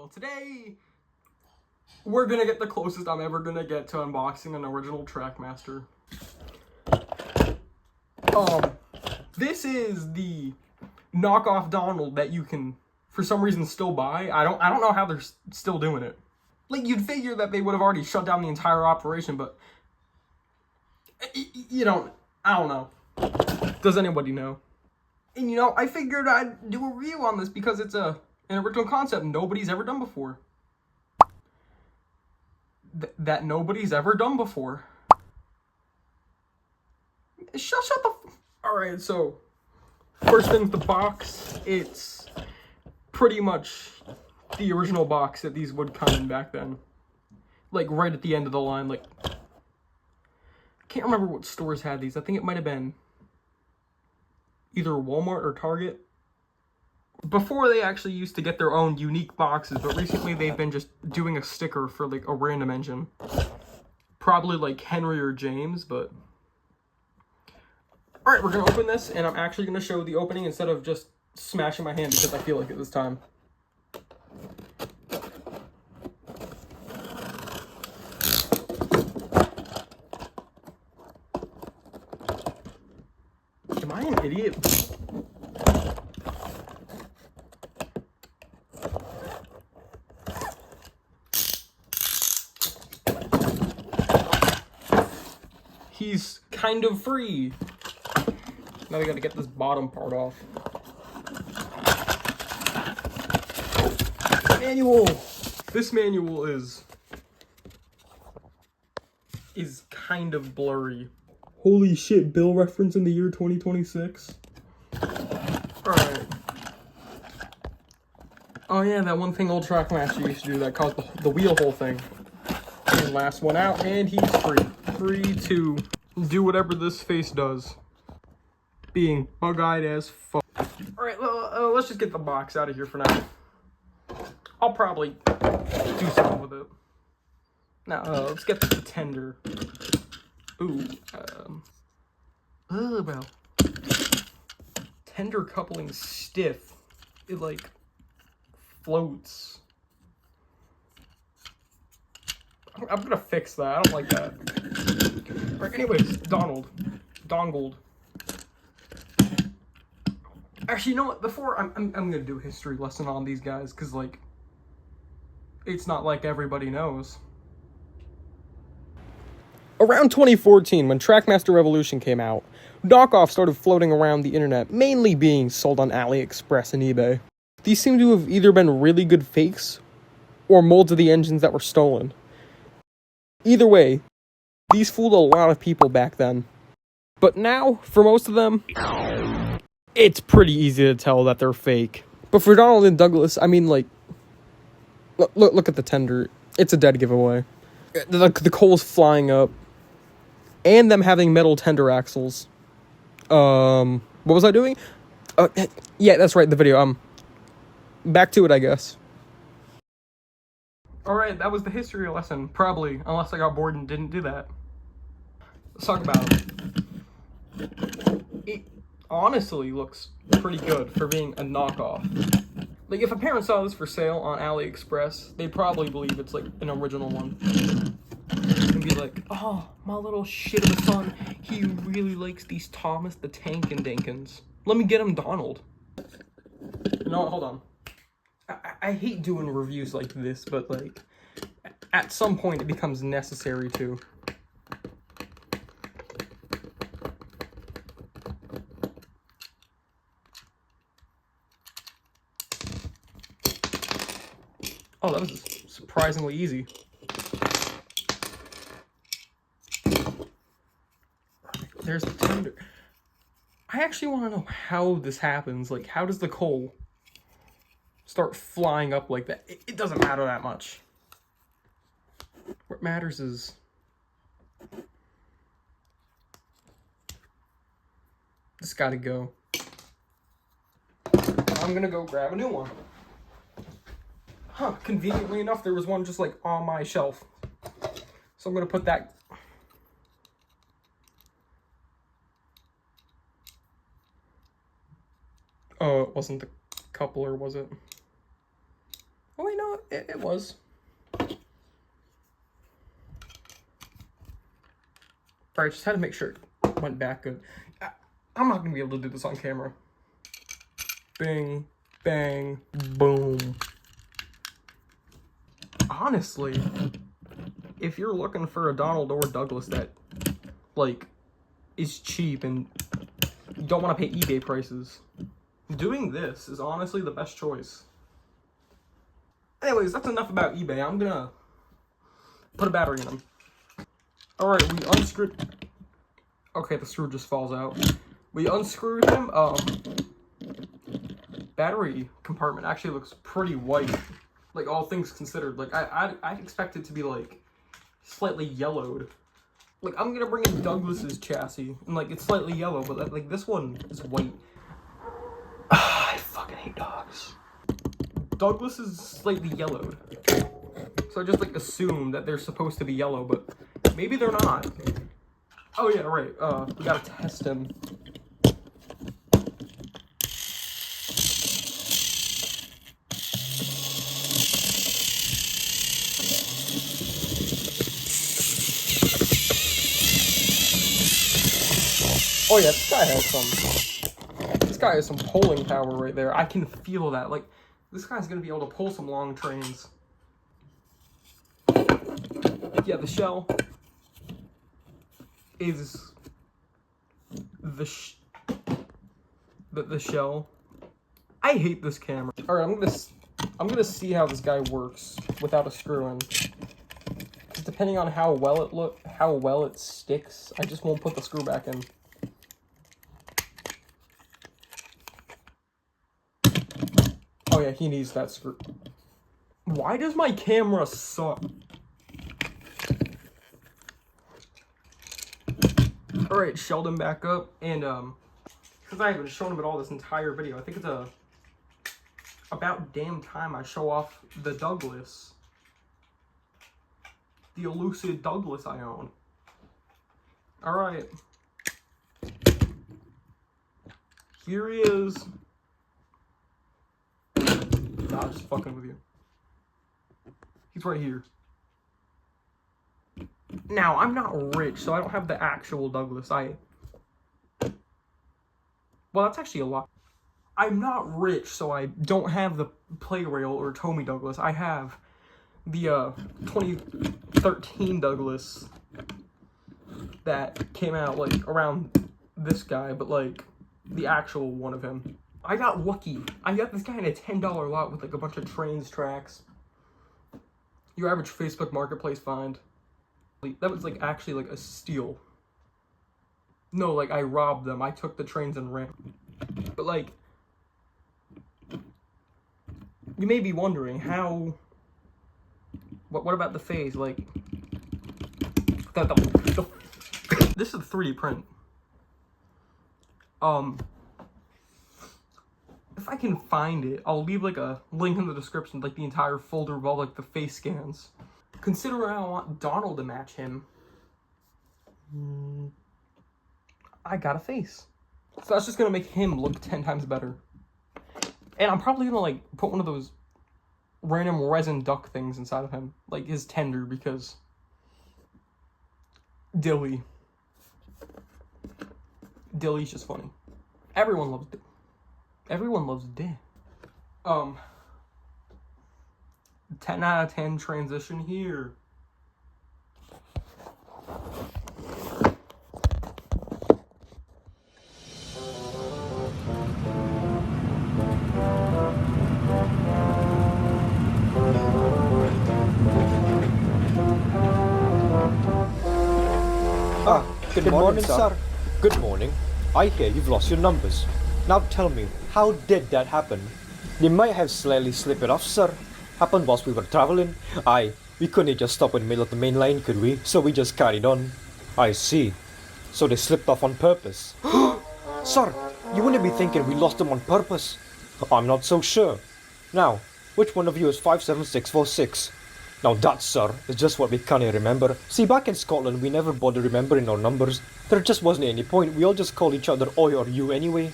Well, today we're gonna get the closest I'm ever gonna get to unboxing an original Trackmaster. This is the Knockoff Donald that you can, for some reason, still buy. I don't know how they're still doing it. Like, you'd figure that they would have already shut down the entire operation, but I don't know. Does anybody know? And I figured I'd do a review on this because it's an original concept nobody's ever done before. That nobody's ever done before. Shut the Alright, so first thing's the box. It's pretty much the original box that these would come in back then. Like, right at the end of the line. Like, I can't remember what stores had these. I think it might have been either Walmart or Target. Before, they actually used to get their own unique boxes, but recently they've been just doing a sticker for, like, a random engine. Probably, like, Henry or James, but... Alright, we're gonna open this, and I'm actually gonna show the opening instead of just smashing my hand because I feel like it this time. Am I an idiot? He's kind of free. Now we gotta get this bottom part off. Manual! This manual is kind of blurry. Holy shit, Bill reference in the year 2026? Alright. Oh yeah, that one thing old Trackmaster used to do that caused the wheel hole thing. And last one out, and he's free. Free to do whatever this face does. Being bug-eyed as fuck. Alright, let's just get the box out of here for now. I'll probably do something with it. Now, let's get the tender. Ooh, well. Tender coupling stiff. It, like, floats. I'm gonna fix that. I don't like that. Alright, anyways, Donald. Actually, you know what? Before, I'm gonna do a history lesson on these guys, because, like, it's not like everybody knows. Around 2014, when Trackmaster Revolution came out, knockoffs started floating around the internet, mainly being sold on AliExpress and eBay. These seem to have either been really good fakes, or molds of the engines that were stolen. Either way, these fooled a lot of people back then. But now, for most of them, it's pretty easy to tell that they're fake. But for Donald and Douglas, I mean, like, look at the tender. It's a dead giveaway. The coal's flying up. And them having metal tender axles. What was I doing? Yeah, that's right, the video. Back to it, I guess. Alright, that was the history lesson. Probably, unless I got bored and didn't do that. Let's talk about it. It honestly looks pretty good for being a knockoff. Like, if a parent saw this for sale on AliExpress, they'd probably believe it's, like, an original one. And be like, oh, my little shit of a son, he really likes these Thomas the Tank and Dinkins. Let me get him Donald. No, hold on. I hate doing reviews like this, but, like, at some point it becomes necessary to. Oh, that was surprisingly easy. There's the tender. I actually want to know how this happens. Like, how does the coal start flying up like that? It doesn't matter that much. What matters is this gotta go. I'm gonna go grab a new one. Huh, conveniently enough, there was one just, like, on my shelf. So I'm gonna put that... Oh, it wasn't the coupler, was it? Oh, wait, no, It was. Alright, just had to make sure it went back good. I'm not gonna be able to do this on camera. Bing, bang, boom. Honestly, if you're looking for a Donald or Douglas that, like, is cheap and you don't want to pay eBay prices, doing this is honestly the best choice. Anyways, that's enough about eBay. I'm gonna put a battery in them. Alright, we unscrewed... Okay, the screw just falls out. We unscrewed him. Battery compartment actually looks pretty white. Like, all things considered. Like, I'd expect it to be, like, slightly yellowed. Like, I'm gonna bring in Douglas's chassis, and, like, it's slightly yellow, but, like, this one is white. I fucking hate dogs. Douglas is slightly yellowed. So I just, like, assume that they're supposed to be yellow, but maybe they're not. Oh, yeah, right. We gotta test him. Oh yeah, this guy has some pulling power right there. I can feel that. Like, this guy's gonna be able to pull some long trains. Yeah, the shell is the shell. I hate this camera. All right, I'm gonna see how this guy works without a screw in. Because depending on how well it sticks, I just won't put the screw back in. Oh yeah, he needs that screw. Why does my camera suck? Alright, shelled him back up, and because I haven't shown him at all this entire video, I think it's about damn time I show off the Douglas. The elusive Douglas I own. Alright. Here he is. Nah, just fucking with you. He's right here. Now, I'm not rich, so I don't have the actual Douglas. Well, that's actually a lot. I'm not rich, so I don't have the Play Rail or Tommy Douglas. I have the 2013 Douglas that came out, like, around this guy, but, like, the actual one of him. I got lucky. I got this guy in a $10 lot with, like, a bunch of trains, tracks. Your average Facebook Marketplace find. That was, like, actually, like, a steal. No, like, I robbed them. I took the trains and ran. But, like, you may be wondering how... What about the phase? Like... This is a 3D print. If I can find it, I'll leave, like, a link in the description, like, the entire folder of all, like, the face scans. Considering I want Donald to match him, I got a face. So that's just gonna make him look 10 times better. And I'm probably gonna, like, put one of those random resin duck things inside of him. Like, his tender, because... Dilly. Dilly's just funny. Everyone loves Dilly. Everyone loves Dilly. 10 out of 10 transition here. Good morning, sir. Good morning. I hear you've lost your numbers. Now tell me, how did that happen? They might have slightly slipped it off, sir. Happened whilst we were travelling. Aye, we couldn't just stop in the middle of the main line, could we? So we just carried on. I see. So they slipped off on purpose. Sir, you wouldn't be thinking we lost them on purpose. I'm not so sure. Now, which one of you is 57646? Now that, sir, is just what we can't remember. See, back in Scotland, we never bothered remembering our numbers. There just wasn't any point. We all just called each other Oi or you anyway.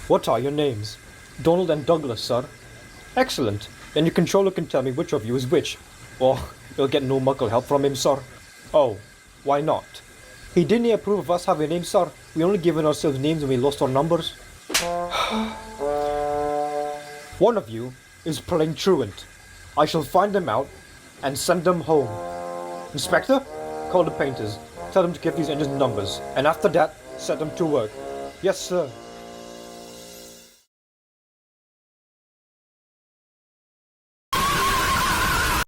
What are your names? Donald and Douglas, sir. Excellent. Then your controller can tell me which of you is which. Or you'll get no muckle help from him, sir. Oh, why not? He didn't approve of us having names, sir. We only given ourselves names when we lost our numbers. One of you is playing truant. I shall find them out and send them home. Inspector, call the painters. Tell them to give these engines numbers. And after that, set them to work. Yes, sir.